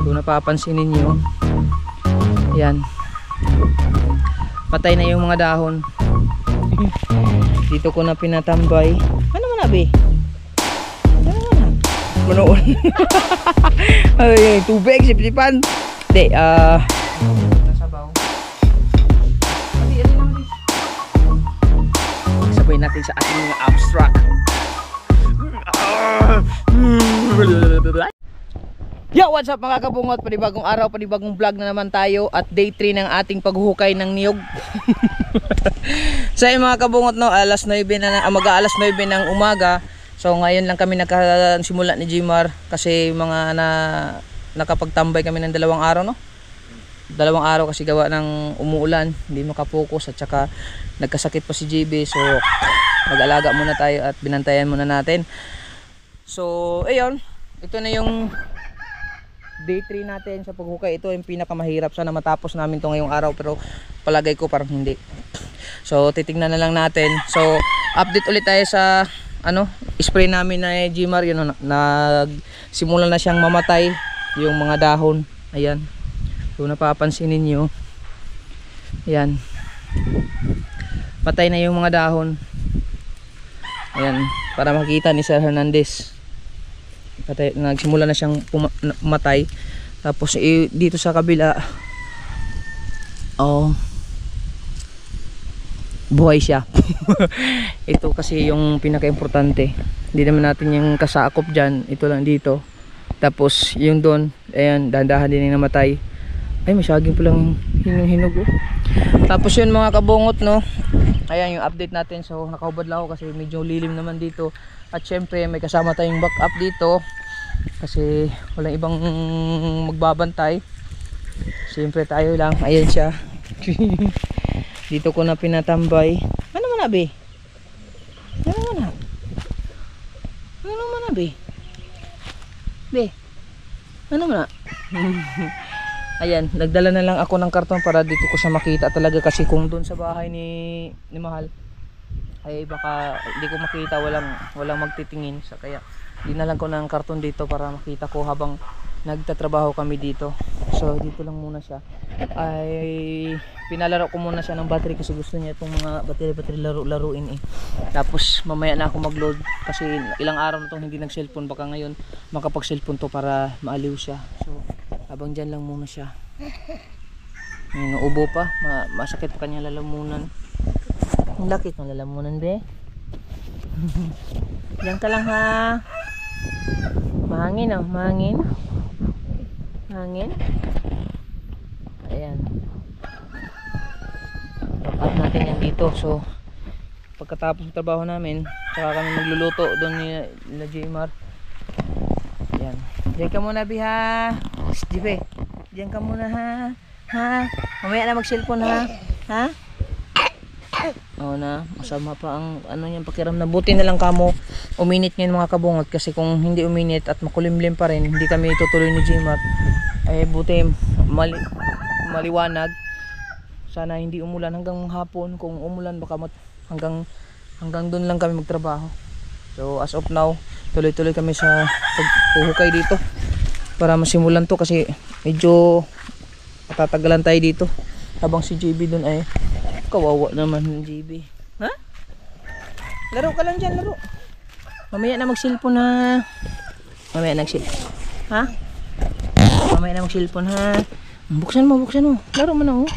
Kung napapansin ninyo, yan, patay na yung mga dahon. Dito ko na pinatambay. Ano man abi? Ano man? Manoon. Ay, tubig, sip-sipan. Hindi, nasabaw. Sabay natin sa ating mga abstract. Yo, what's up mga kabungot? Panibagong araw, panibagong vlog na naman tayo. At day 3 ng ating paghuhukay ng niyog. So mga kabungot, no, alas 9 na, mag-aalas 9 ng umaga. So ngayon lang kami nakasimula ni Jimar. Kasi mga nakapagtambay kami ng 2 araw, no? 2 araw kasi gawa ng umuulan. Hindi makapokus at saka nagkasakit pa si JB. So mag-alaga muna tayo at binantayan muna natin. So ayun, ito na yung day 3 natin sa paghukay. Ito yung pinakamahirap. Sana matapos namin to ngayong araw, pero palagay ko parang hindi. So titignan na lang natin. So update ulit tayo sa spray namin na Jimar. Yun, nagsimula na siyang mamatay yung mga dahon. Ayan, kung napapansin ninyo, ayan, patay na yung mga dahon. Ayan, para makita ni Sir Hernandez, patay, nagsimula na siyang pumatay. Tapos dito sa kabila, buhay siya. Ito kasi yung pinaka-importante. Hindi naman natin yung kasakop dyan. Ito lang dito. Tapos yung doon, ayan, dahan-dahan din yung namatay. Ay, masyaging palang hinog. Tapos yun mga kabungot, no, ayan yung update natin. So nakahubad lang ako kasi medyo lilim naman dito. At syempre may kasama tayong backup dito kasi walang ibang magbabantay. Siyempre tayo lang. Ayan siya. Dito ko na pinatambay. Ano man abi? Ano man? Ano man abi? Be. Ano man? Ayan, nagdala na lang ako ng karton para dito ko siya makita talaga, kasi kung doon sa bahay ni Mahal ay baka hindi ko makita, walang magtitingin. So kaya dinalan ko ng karton dito para makita ko habang nagtatrabaho kami dito. So dito lang muna siya. Ay pinalaro ko muna siya ng battery kasi gusto niya itong mga battery laruin eh. Tapos mamaya na ako mag-load kasi ilang araw na itong hindi nag-cellphone. Baka ngayon makapag-cellphone to para maaliw siya. So habang dyan lang muna siya. Ubo pa, masakit pa kanya lalamunan. Ang lakit ng lalamunan, be. Diyan ka lang ha. Mahangin, oh, mahangin. Mahangin. Ayan. Lock up natin yan dito. So pagkatapos ng trabaho namin, saka kami magluluto doon ni Jimar. Ayan. Diyan ka muna, be, ha. Jibe, diyan ka muna, ha. Ha? Mamaya na mag-cellphone, ha. Ha? Oo na, masama pa ang yung pakiramdam. Buti na lang kamo uminit ngayon mga kabungot, kasi kung hindi uminit at makulimlim pa rin, hindi kami tutuloy ni Jimar. Ay buti maliwanag. Sana hindi umulan hanggang hapon. Kung umulan baka hanggang doon lang kami magtrabaho. So as of now, tuloy-tuloy kami sa paghuhukay dito para masimulan to, kasi medyo matatagalan tayo dito habang si JB doon ay kawawa naman ng JB. Ha? Laro ka lang dyan, laro. Mamaya na mag-cellphone, ha. Mamaya nag-cellphone, ha. Mamaya na mag-cellphone, ha. Buksan mo. Laro mo na, oh.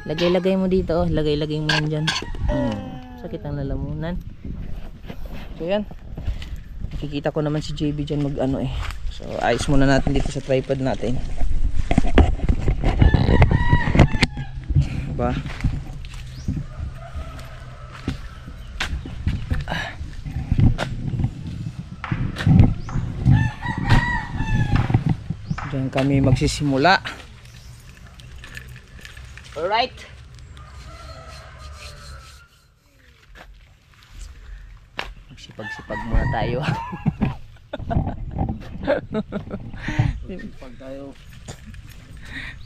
Lagay mo dito, oh. Lagay mo yan dyan. Sakit ang lalamunan. So yan, nakikita ko naman si JB dyan so ayos muna natin dito sa tripod natin, diba? Diyan kami magsisimula. Alright, magsipag muna tayo.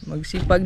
Magsipag.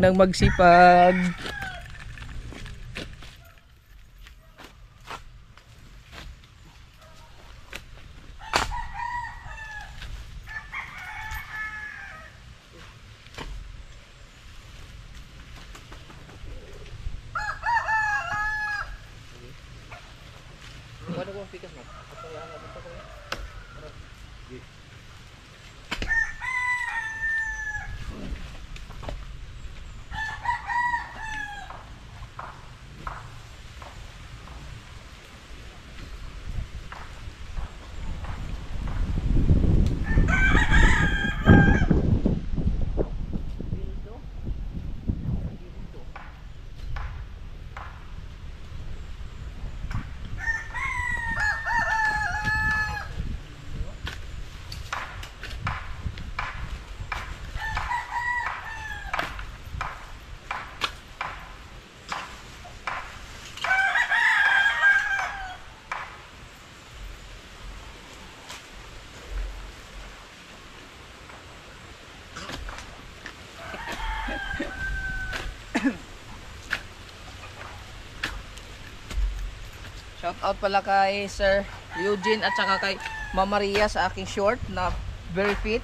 Shout out pala kay Sir Eugene at saka kay Mama Maria sa aking short na very fit.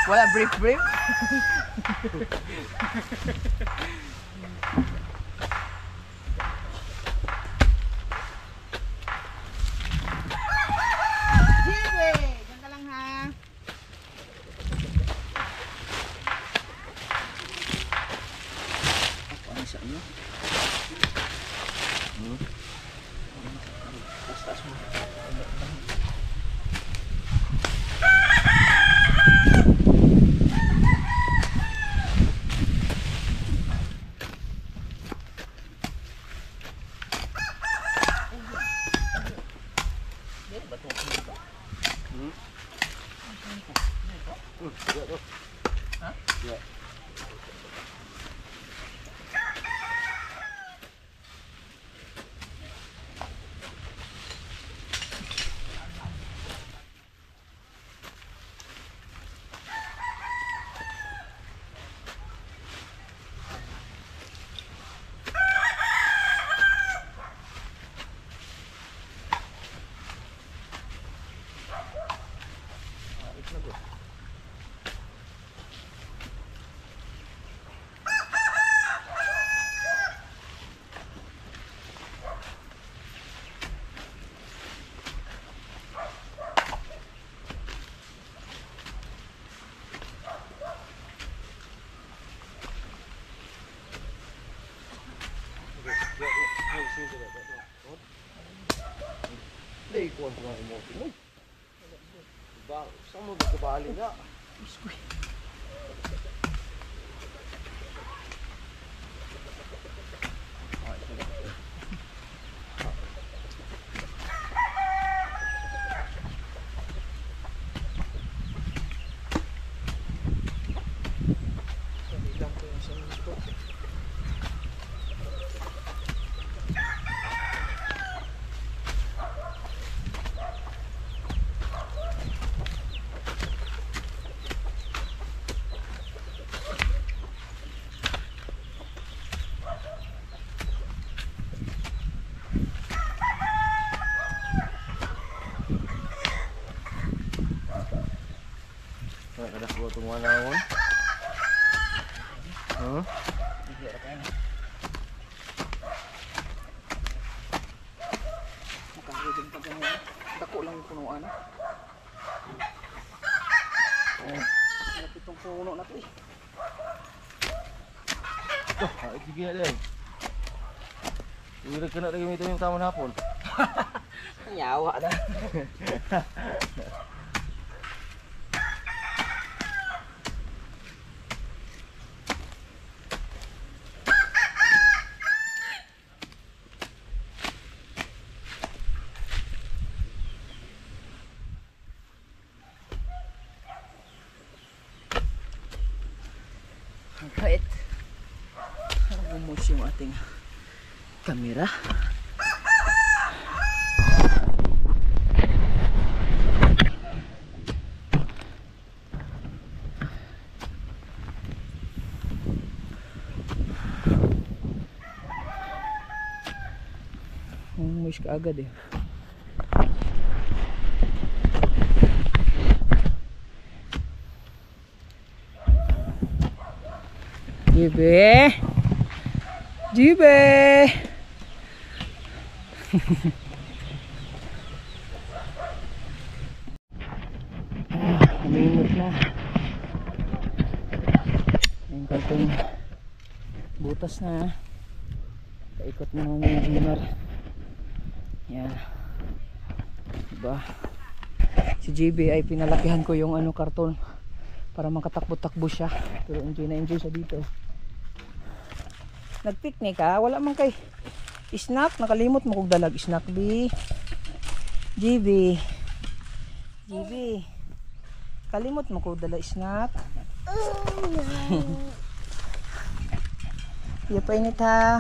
Wala brief. Diyan ka lang ha. Ano sa inyo? Taas mo. Hindi ko ang mga emote mo. Saan mo gagabali nga? Kada ko itong wanawon. Makahidin pa ganyan. Dako lang yung punuan. Malapit itong puno na ito eh. Sige na din. Iwirag ka na rin ito yung tamang hapon. Nyawa na. Alright. Bumos yung ating kamera. Bumos ka agad eh. Jibe. Minit na. Yung kantong butas na. Paikot na naman yung lunar. Yan. Diba? Si JB ay pinalakihan ko yung karton para makatakbo-takbo siya. Pero enjoy na enjoy siya dito. Nagpicnic ha? Wala man kay snack. Nakalimot mo kong dalag snack B. GB. Kalimot mo kong dalag snack. Iya pa init ha.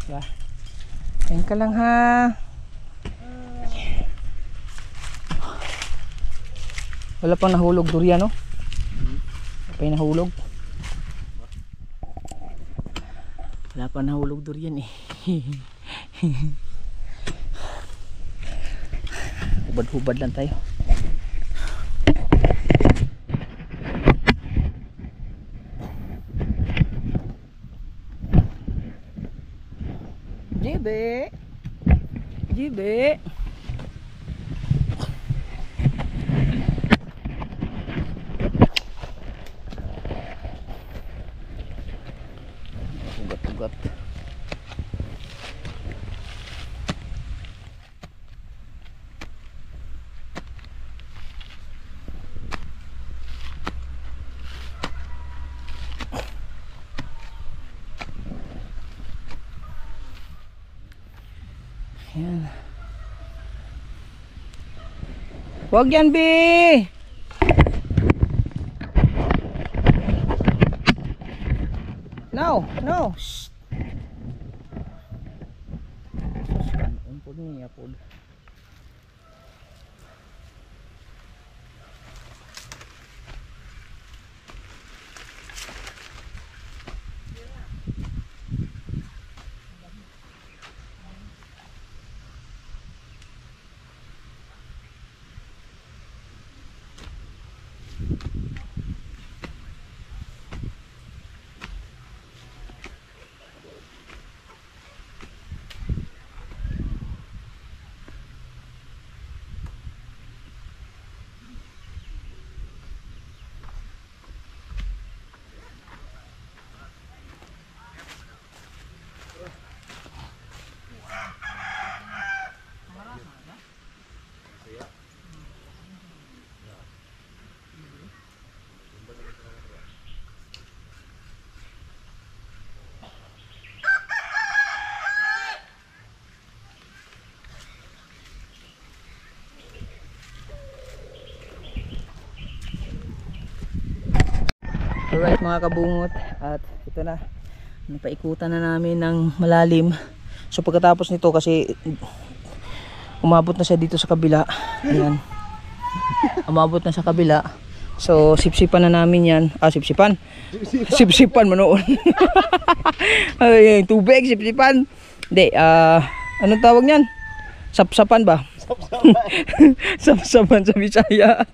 Diba? Yan ka lang ha. Wala pang nahulog durian no? Wala pang nahulog. pa nahulog durian eh. Hubad-hubad lang tayo. Jibe. Jibe. Ugat-ugat. Ayan. Wag yan, Bi! No, no. Shh. Suskan, umpod niya po. Alright mga kabungot, at ito na, napaikutan na namin ng malalim. So pagkatapos nito, kasi umabot na siya dito sa kabila. Ayan, umabot na sa kabila. So sipsipan na namin yan. Sipsipan manoon. Ay, tubig, sipsipan. Hindi, anong tawag niyan? Sapsapan ba? Sapsapan sa Bisaya.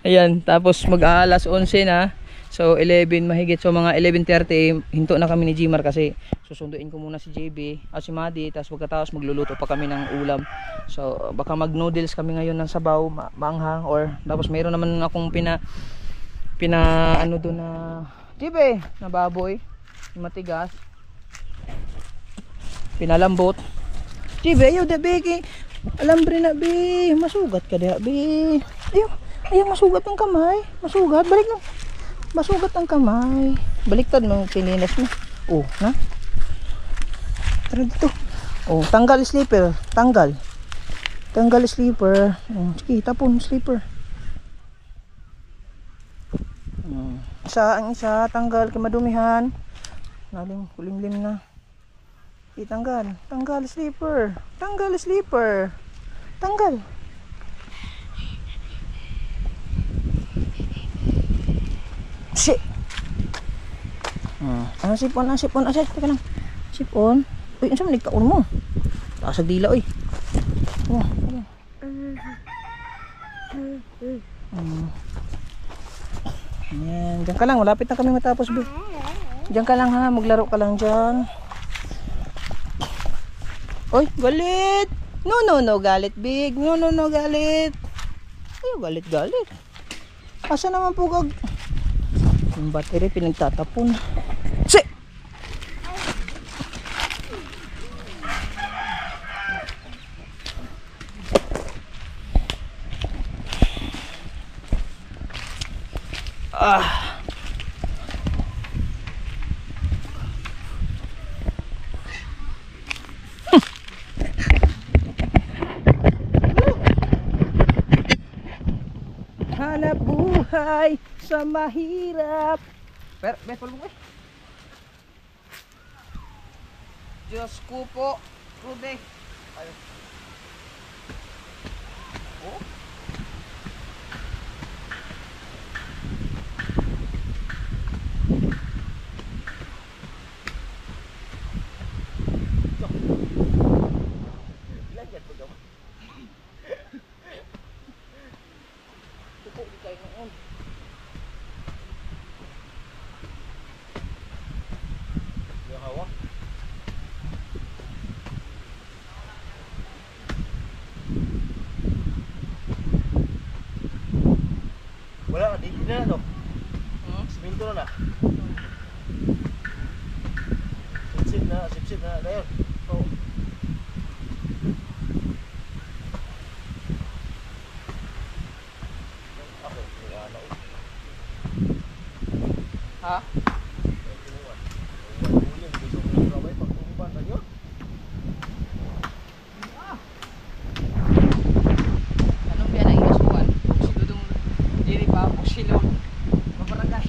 Ayan, tapos mag-aalas 11 na. So 11 mahigit, so mga 11:30 hinto na kami ni Gmar kasi susunduin ko muna si JB at si Madi, tapos pagkatapos magluluto pa kami ng ulam. So baka mag noodles kami ngayon ng sabaw, maanghang, or tapos mayroon naman akong pina ano doon na JB na baboy, matigas, pinalambot. JB, ayaw da be, alambre na be, masugat ka da be. Ayaw masugat ang kamay, masugat, balik na. Masugat ang kamay. Baliktad mo pilinas mo. Oh, na. Tara dito. Oh, tanggal slipper, tanggal. Tanggal slipper. Oh, sige, tapon slipper. Ang isa tanggal kay madumihan. Naling kulimlim na. Itanggal, tanggal slipper. Tanggal slipper. Tanggal. Shit. Sipon. Teka lang. Sipon. Uy, ano sa manigkaon mo? Taas ang dila, uy. Oh, okay. Ayan, dyan ka lang. Malapit na kami matapos, be. Dyan ka lang, ha. Maglaro ka lang dyan. Uy, galit. No, galit, big. No, galit. Ayaw, galit. Asa naman po kag... Yung battery pinagtatapon. Si! Hanap buhay sa mahirap. Pero mo Diyos ko po, Rude. Oh. Hindi na no? Hmm? Siminto na na. Sip na, dayon. Oo. Ako, ano. Ha? Anong biyan ang iasuan? Silo dong diri pa po silo. Mabarangay.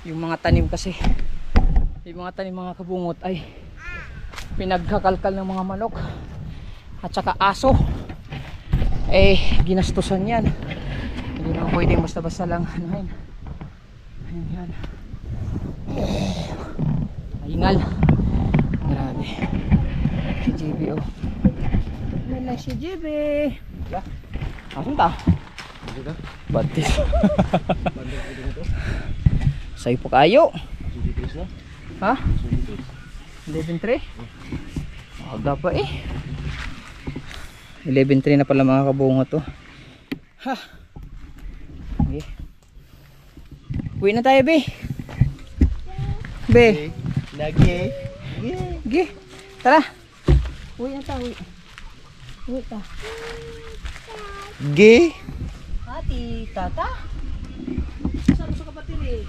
Yung mga tanim kasi, yung mga tanim mga kabungot ay pinagkakalkal ng mga manok at saka aso, eh ginastusan yan. Hindi naman pwedeng basta basta lang anuhin. Ayun yan, maingal, grabe. Si JB oh, wala si JB. Asan ta? Batis. Sa'yo po kayo. Ha? 11.3? Aga pa eh. 11.3 na pala mga kabungo to. Ha? Okay. Uwi na tayo, be. Be. Lagi. Ge. Tara. Uwi na tayo. Uwi ta. Gi. Ati, tata. Saan sa kabatiri?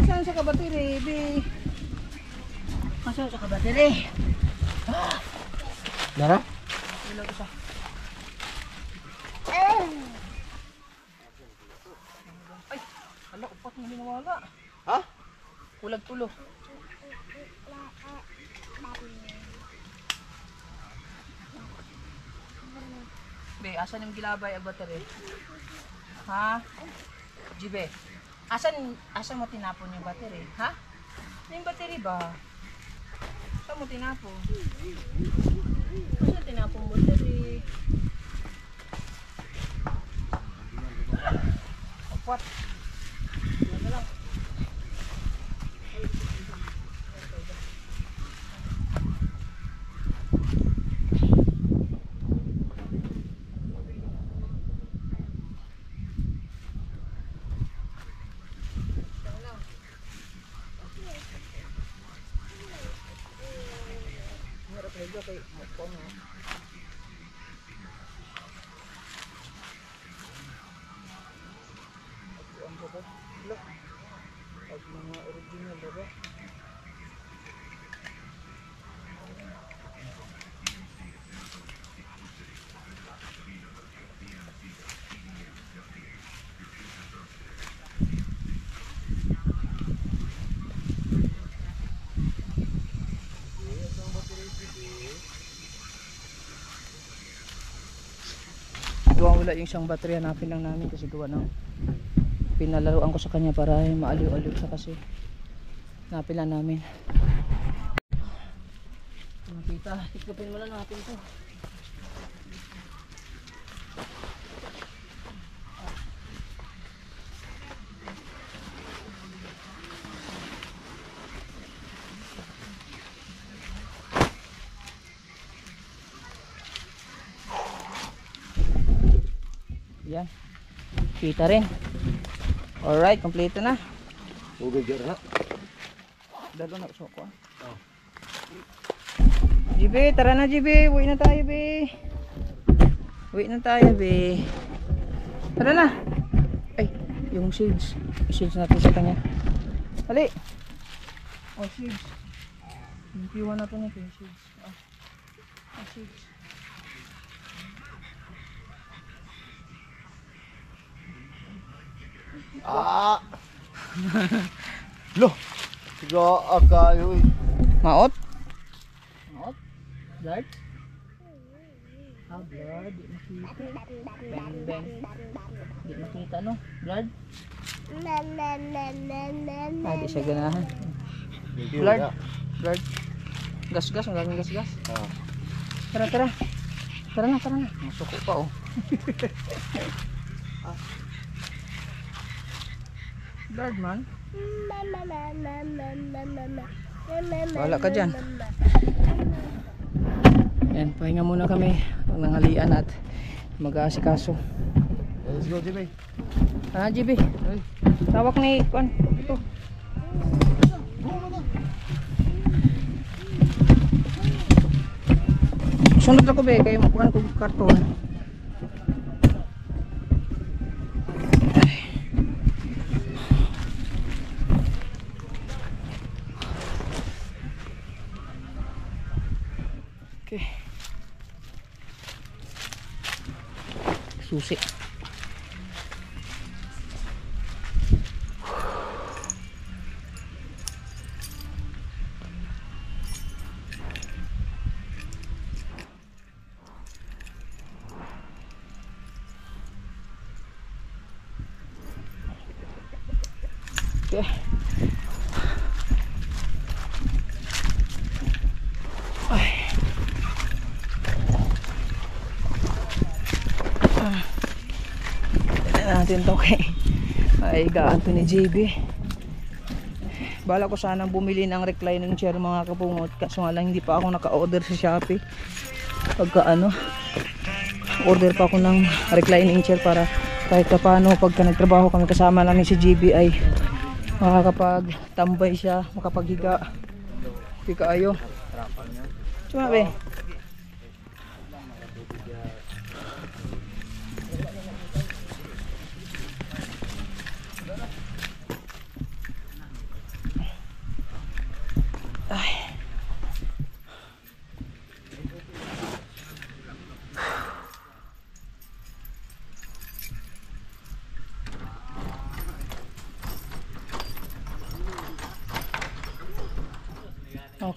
Saan sa kabatiri, be? Saan sa kabatiri? Dara? Ilang isa. Ay, ala, upat na minawala. Ha? Kulag tulo. Be, asan yung gilabay ang battery? Ha? Jibe, asan mo tinapon yung battery? Ha? Yung battery ba? Saan mo tinapon? Asan tinapon battery? Apat. Yan na lang. Medyo kay mukong ha. Ang baba. Look. Ang mga original baba. Gawa wala yung isang battery, hanapin lang namin kasi gawa ng pinalaruan ko sa kanya para maaliw-aliw siya kasi hanapin lang namin. Nakita, tikupin mo lang natin to. Yan. Kita rin. Alright, kompleto na. Ugay na. Dalo na usok ko. Oh. GB, tara na GB. Uwi na tayo, be. Uwi na tayo, be. Tara na. Ay, yung shades. Shades natin sa kanya. Hali. Oh, shades. Yung Q1 natin ito, yung shades. Shades. Ah! Loh! Siga kayo eh. Maot? Maot? Blood? Ah, blood. Di makita. Bang, bang. Di makita, no? Blood? Ah, di siya ganahan. Blood? Blood? Gas-gas, ang daming gas-gas. Ah. Tara, tara. Tara na, tara na. Masuko pa, oh. Blood, man. Wala ka dyan. Yan, pahinga muna kami pag nanghalian at mag-aasikaso. Let's go, Jimmy. Ah, GB. Tawak ni Kwan. Ito. Sunod ako be, kayo makuhan ko karton. Okay. Susi. Okay. Ay. Natin to kay gaan to ni JB. Bala ko sanang bumili ng reclining chair mga kabungot, kaso nga lang hindi pa ako naka-order sa Shopee. Pagka order pa ako ng reclining chair para kahit pa paano pagka nagtrabaho kami kasama namin si JB ay makakapag-tambay siya, makapaghiga. Hindi kaayo. Cuma be.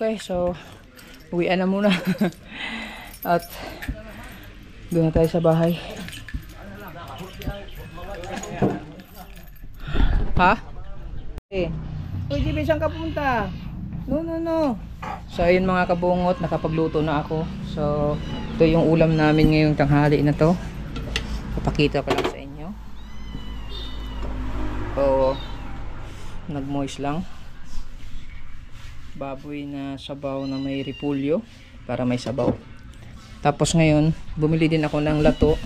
Okay, so uwian na muna. At doon na tayo sa bahay. Ha? Eh. Uy, JB, saan ka punta? No. So ayun mga kabungot, nakapagluto na ako. So ito yung ulam namin ngayong tanghali na to. Papakita ko lang sa inyo. So nag-moist lang. Baboy na sabaw na may repolyo para may sabaw. Tapos ngayon bumili din ako ng lato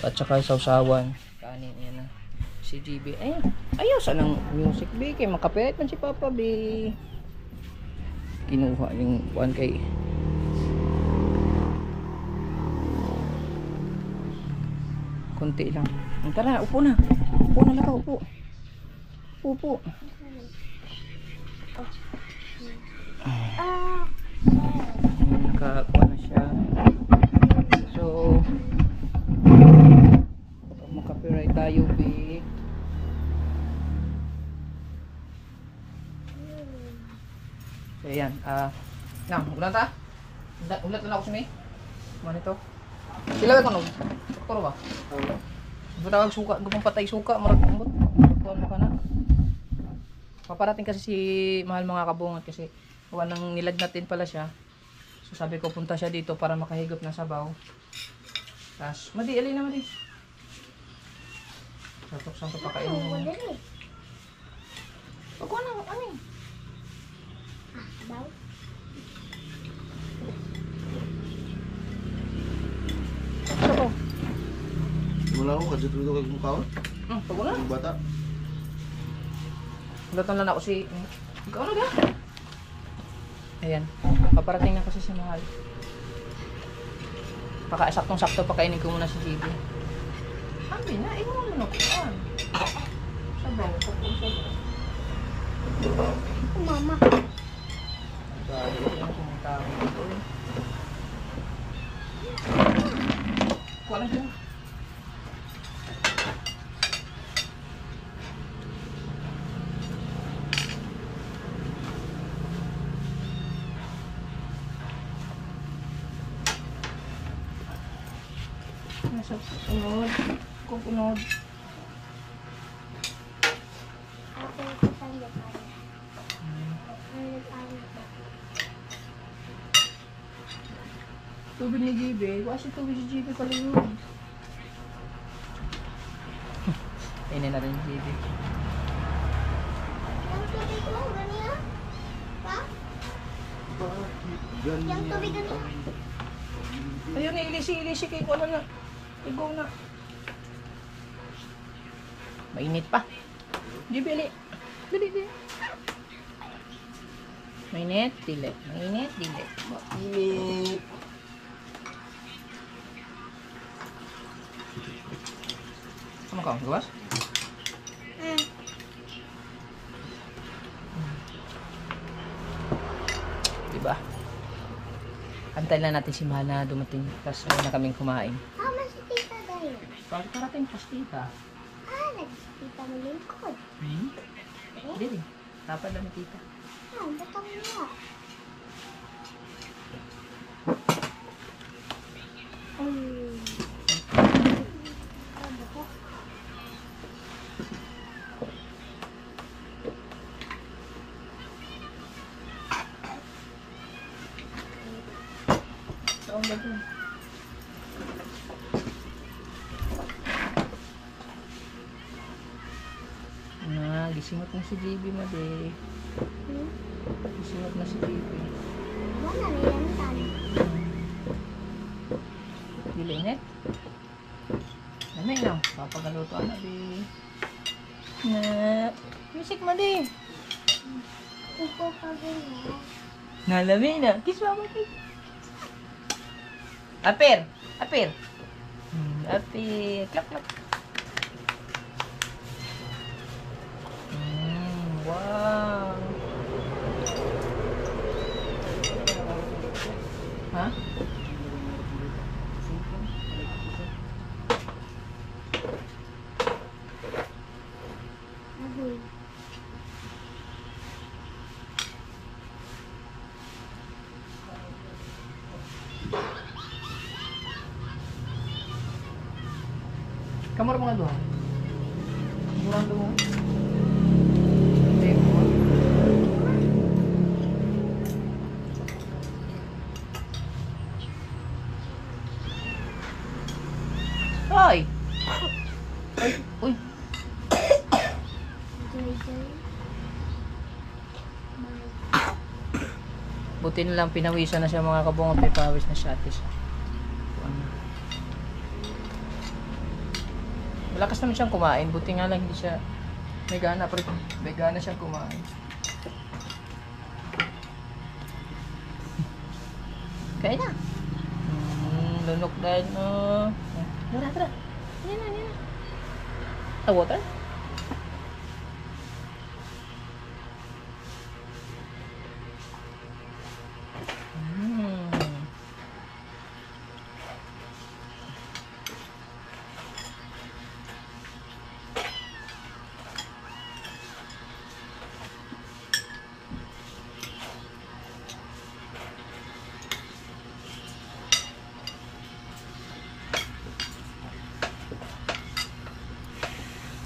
at saka sausawan kanin. Yan na si GB. Ayaw sa ng music B kay makapirit man si Papa B. Kinuha yung 1K. Konti lang. Tara, upo na lang, upo. Nakakuha na siya. So makapiright tayo be. So yan, ulan ta? Ulat na ako sa may ano ito? Sila ko no? Doktor ba? Butawag suka, gupang patay suka, marag umbot. Tuwan mo ka na. Paparating kasi si mahal mga kabungot kasi gawa nang nilagnatin pala siya. So sabi ko punta siya dito para makahigop ng sabaw. Tapos, alin na. Satok-sang ko pakainin mo. Pagko na, ano eh? Ano ko? Wala ako, kadyo tuloy kag mukhaon. Pagko na? Yung bata. Latan lang ako si... Ikaw na ba? Ayan. Paparating na kasi si Mahal. Baka saktong-sakto pakainin ko muna si JB. Sabi na, iwan mo na ko. Sabaw, sabaw. Mama. Grabe, yan kung tao ito. Wala siya. Nasa unod. Kukunod. Ako ito sa lipan. Ang lipan ko. Tubig ni JB. Kasi tubig si JB pala yun. Kainin na rin si JB. Yung tubig mo, ganyan? Pa? Yung tubig ganyan? Ayun, ilisi kay ko na. Igo na. Mainit pa. JB, ali. Dali. Mainit, dili. Mainit, dili. Init. Ano ka? Gawas? Diba? Antayin lang natin si Mahal na dumating. Tapos na kaming kumain. Ah, mas tita dahil. Bakit parating pastita? Ah, nagtita mo lingkod. Hindi. Dapat lang ni tita. Ah, batang niya. Ano ko? Saan ba ito? Gisingot na si JB mo de. Gisingot na si JB. Wala na yan tan. Dilinit. Lamay lang. Papagaluto na de. Na. Music mo de. Upo pa ganyan. Nalamay na. Kiss mama kiss. Apir. Apir. Apir. Klap klap. Wow. Ha? Agoy. Kamar mga doon. Murang doon. Hoy! Ay, uy. Joy, joy. Buti na lang pinawisan na siya mga kabungot. May pawis na siya ate siya. Malakas naman siyang kumain. Buti nga lang hindi siya may gana. May gana siyang kumain. Kaya na. Lunok dahil no. Tara. Yan na. Ah, water?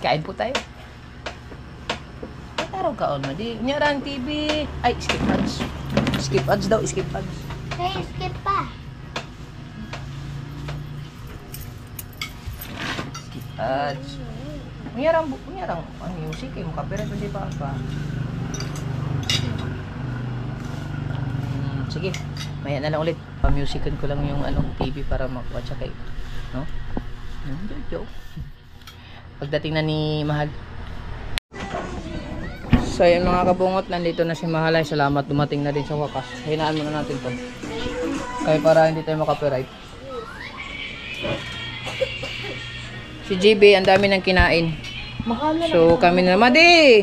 Kain po tayo. Taraw kaon mo. Di, nyarang TV. Ay, skip ads. Skip ads daw, skip ads. Hey, skip pa. Skip ads. Nyarang ang music eh. Mukapira ito si Papa. Sige. Maya na lang ulit. Pa-musican ko lang yung TV para makuha siya kayo. No? Joke. Pagdating na ni Mahal. So ayun mga kabungot, nandito na si Mahalay. Salamat, dumating na din sa wakas. Hinaan muna natin to. Kaya para hindi tayo makapiright. Si GB, ang dami nang kinain. So kami na, Madi!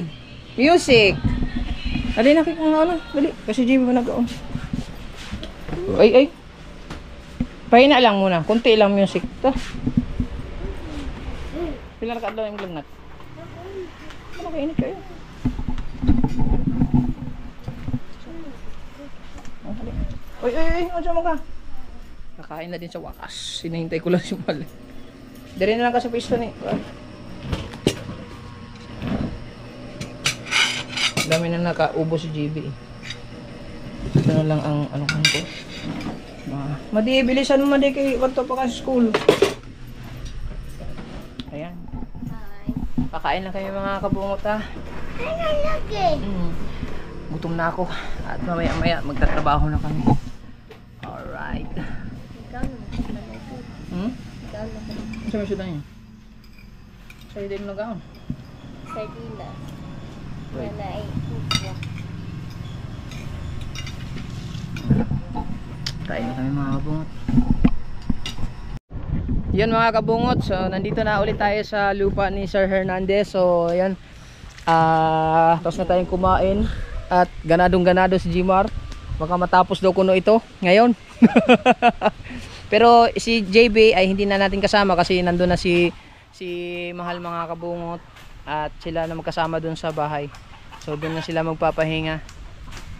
Music! Dali na kikong ano, dali. Kasi GB mo nag-on. Ay. Pahina lang muna, kunti lang music. Ta. Pila na ka yung lagnat. Ano kainit kayo? Ay, ano mo ka? Kakain na din sa wakas. Sinahintay ko lang si Mal. Dari na lang kasi pista ni. Dami na nakaubo si GB. Ito na lang ang ano ko. Madi, bilisan mo Madi kay wanto pa ka sa school. Ayan. Kakain lang kayo mga kabungot ha. Gutom na ako. At mamaya magtatrabaho na kami. Alright. Ikaw naman. Ikaw naman. Saan may sudan yun? Sa'yo din mo nag-aon? Sardinas. Wait. Wala ay pizza. Kain na kami mga kabungot. Yun mga kabungot. So nandito na ulit tayo sa lupa ni Sir Hernandez. So ayan. Tapos na tayong kumain. At ganadong-ganado si Jmar. Baka matapos daw kuno ito ngayon. Pero si JB ay hindi na natin kasama kasi nandun na si Mahal mga kabungot. At sila na magkasama dun sa bahay. So dun na sila magpapahinga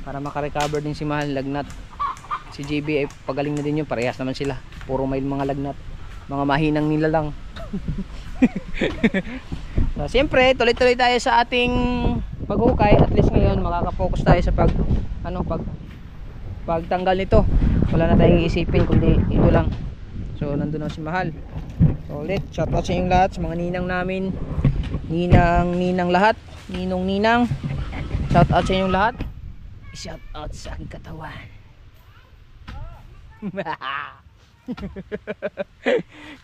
para makarecover din si Mahal lagnat. Si JB ay pagaling na din yun. Parehas naman sila. Puro may mga lagnat. Mga mahinang nila lang. So, siyempre tuloy-tuloy tayo sa ating paghukay. At least ngayon makaka-focus tayo sa pagtanggal nito. Wala na tayong iisipin kundi ito lang. So nandun na si Mahal. So ulit, shout out sa inyong lahat, sa mga ninang namin. Ninang lahat. Ninong. Shout out sa inyong lahat. Shout out sa aking katawan.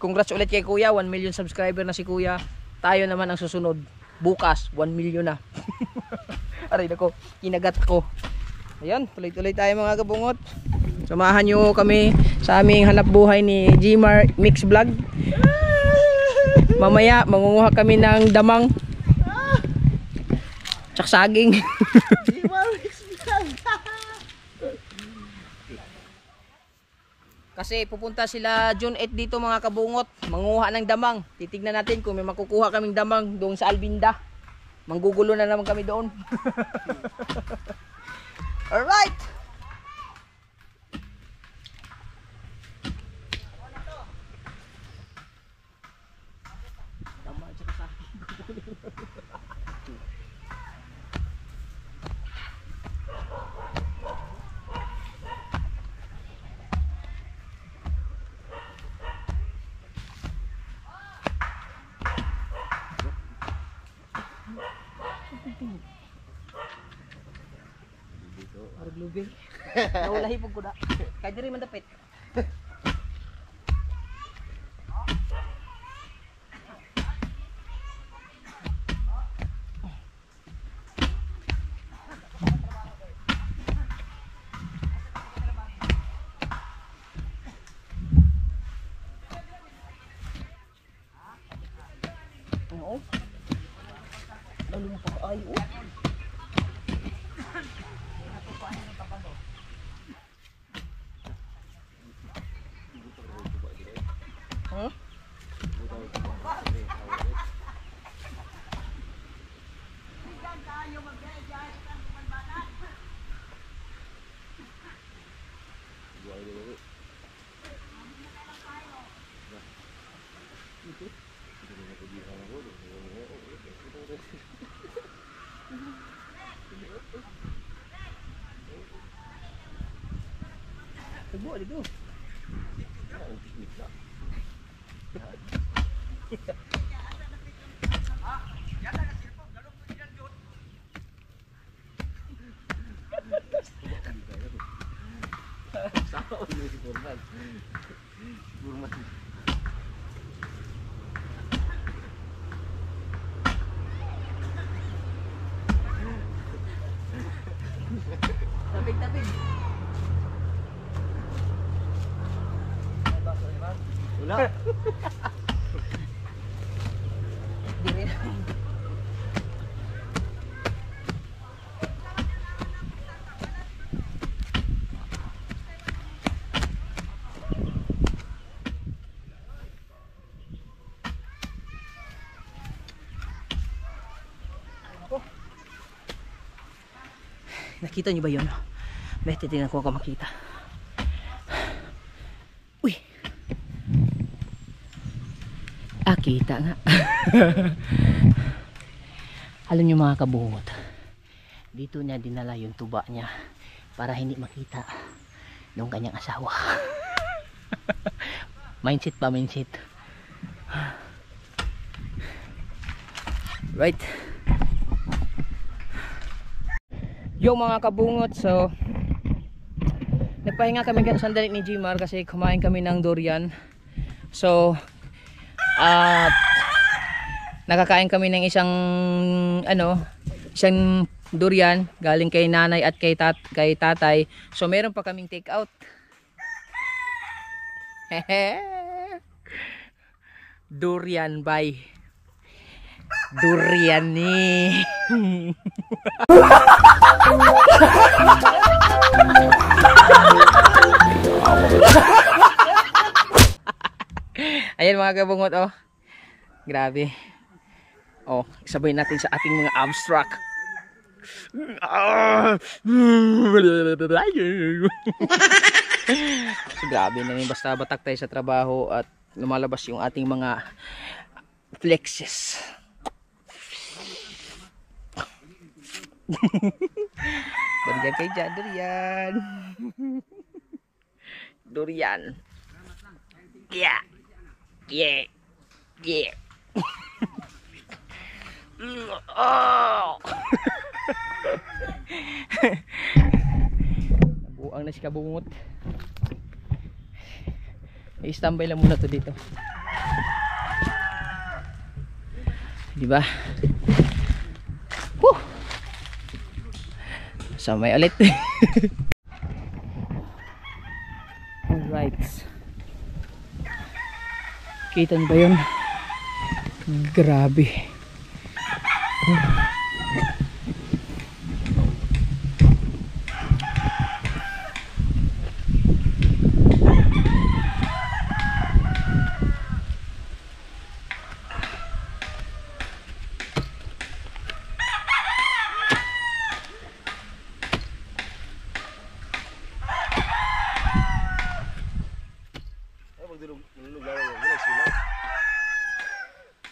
Congrats ulit kay Kuya, 1 million subscriber na si Kuya. Tayo naman ang susunod. Bukas 1 million na. Aray nako, kinagat ako. Ayun, tuloy-tuloy tayo mga kabungot. Samahan nyo kami sa aming hanap buhay ni Jmar Mix Vlog. Mamaya mangunguha kami ng damang tsak saging. Kasi pupunta sila June 8 dito mga kabungot, manguha ng damang. Titignan natin kung may makukuha kaming damang doon sa Albinda. Manggugulo na naman kami doon. Alright. Arglubing. Nawalahi pag kuda. Kaya diri man dapit. Oo. Lalo mo pa ayo. Huh? Tagbo dito. Wala. Diri. Nakita niyo ba yun? May titignan ko kung makita. Uy! Ah, kita nga. Alam niyo mga kabungot, dito niya dinala yung tuba niya para hindi makita ng kanyang asawa. Mindset pa, mindset. Right. Yung mga kabungot, so nagpahinga kami sandali ni Jimar kasi kumain kami ng durian. So nakakain kami ng isang isang durian galing kay nanay at kay tatay. So meron pa kaming take out. Durian bye. Durian ni. Ayan mga kabungot, oh. Grabe. Oh, isabay natin sa ating mga abstract. So, grabe na rin, basta batak tayo sa trabaho at lumalabas yung ating mga flexes. Durian kayo dyan, durian. Durian. Yeah. Yeah. Yeah. Oh. Nabuang na si kabungot. I-standby lang muna to dito. Diba? Woo! Samay ulit. Alright. Kita niyo ba yun? Grabe.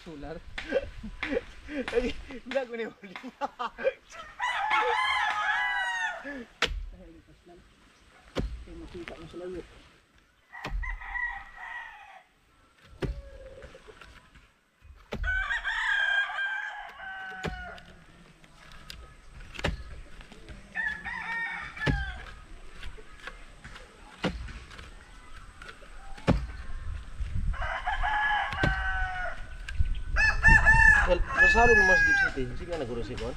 Solar. Wala ko na yung huli. Makita mo sa layo. Nasaro mo mas deep city. Sige na naguro si Kon.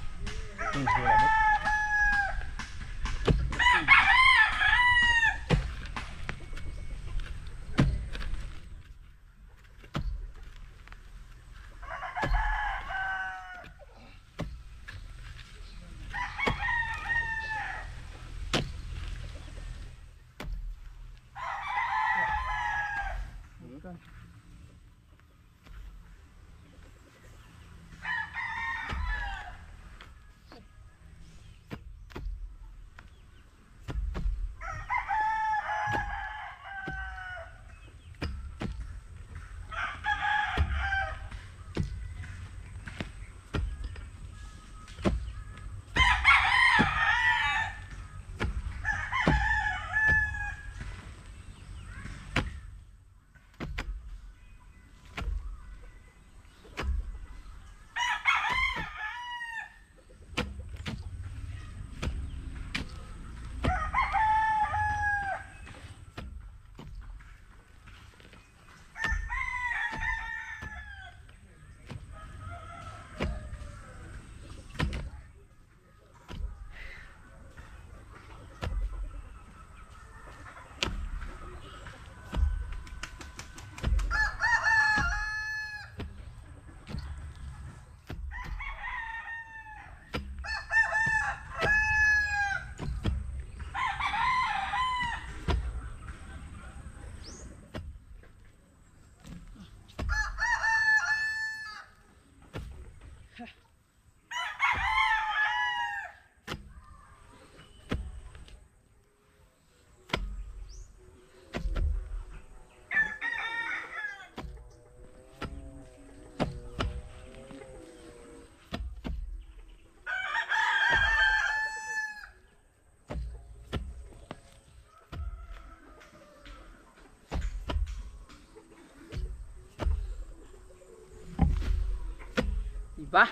Diba?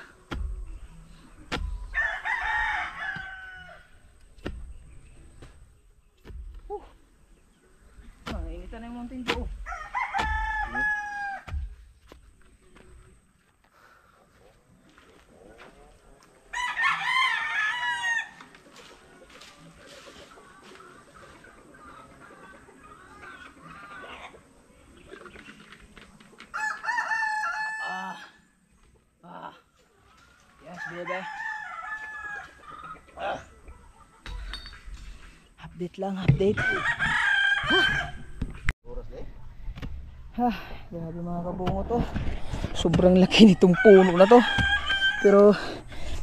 Initan na yung Mountain Dew. Yes, baby. Update lang, update. Oras na eh. Grabe mga kabungo to. Sobrang laki nitong puno na to. Pero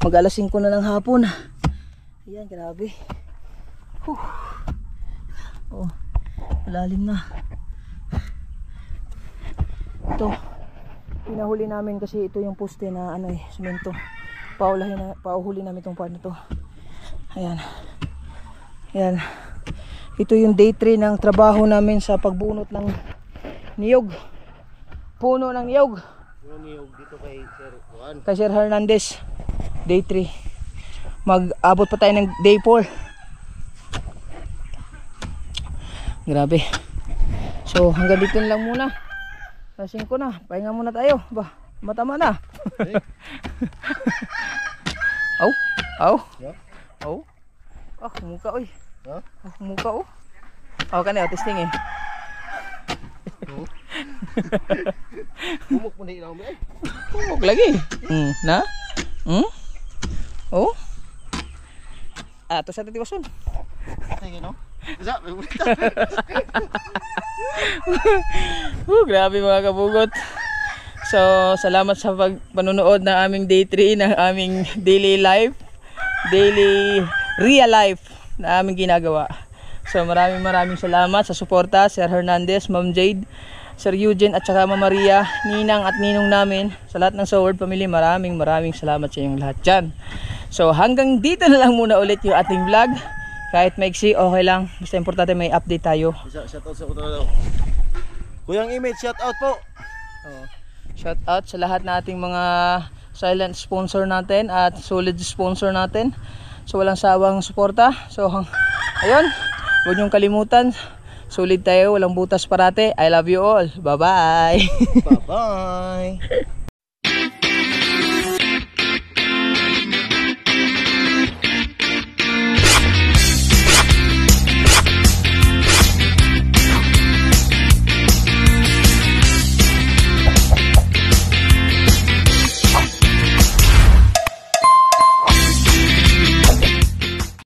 mag-alas 5 na ng hapon. Ayan, grabe. Oh, malalim na. Ito, pinahuli namin kasi ito yung poste na ano eh, semento. Pauhuli namin itong paano to. Ayan. Ayan. Ito yung day 3 ng trabaho namin sa pagbunot ng niyog. Puno ng niyog. Yung niyog dito kay Sir Juan. Kay Sir Hernandez. Day 3. Mag-abot pa tayo ng day 4. Grabe. So hanggang dito na lang muna. Alas 5 na. Pahinga muna tayo. Ba, matama na. Aw. Aw. Yeah. Aw. Ah, muka oy. Ha? Ah, muka oh. Aw kanina testing eh. Bumuk mo na ilaw mo eh. Humok lagi. Na? Oh. Ah, to sa tatiwason. Sige no? Isa, may bulita. Grabe mga kabugot. So, salamat sa panonood ng aming day 3 ng aming daily life, daily real life na aming ginagawa. So, maraming salamat sa suporta, Sir Hernandez, Ma'am Jade, Sir Eugene at saka Ma'am Maria, Ninang at Ninong namin, sa lahat ng Soward Family, maraming salamat sa inyong lahat dyan. So, hanggang dito na lang muna ulit yung ating vlog. Kahit maiksi, okay lang. Basta importante may update tayo. Shout out sa kuto daw. Kuyang Image, shout out po. Shout out sa lahat nating mga silent sponsor natin at solid sponsor natin. So walang sawang suporta. So ayun, huwag niyong kalimutan. Solid tayo, walang butas parate. I love you all. Bye bye. Bye bye.